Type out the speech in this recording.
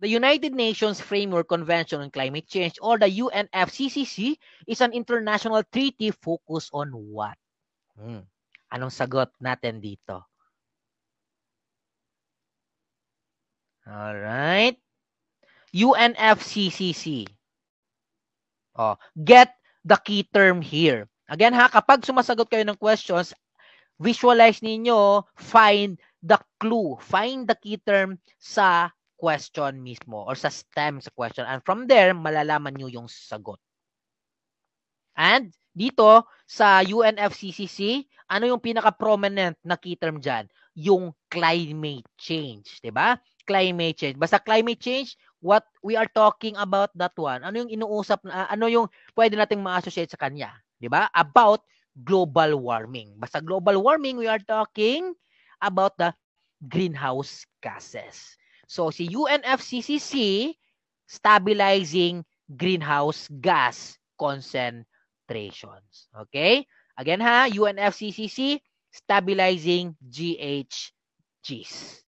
The United Nations Framework Convention on Climate Change or the UNFCCC is an international treaty focused on what? Anong sagot natin dito? Alright. UNFCCC. Oh, get the key term here. Again ha, kapag sumasagot kayo ng questions, visualize ninyo, find the clue, find the key term sa question mismo or sa stem sa question. And from there, malalaman nyo yung sagot. And dito sa UNFCCC, ano yung pinaka-prominent na key term dyan? Yung climate change, 'di ba? Climate change. Basta climate change, what we are talking about that one. Ano yung inuusap na ano yung pwede nating ma-associate sa kanya, 'di ba? About global warming. Basta global warming, we are talking about the greenhouse gases. So si UNFCCC stabilizing greenhouse gas concentrations. Okay? Again ha, UNFCCC stabilizing GHGs.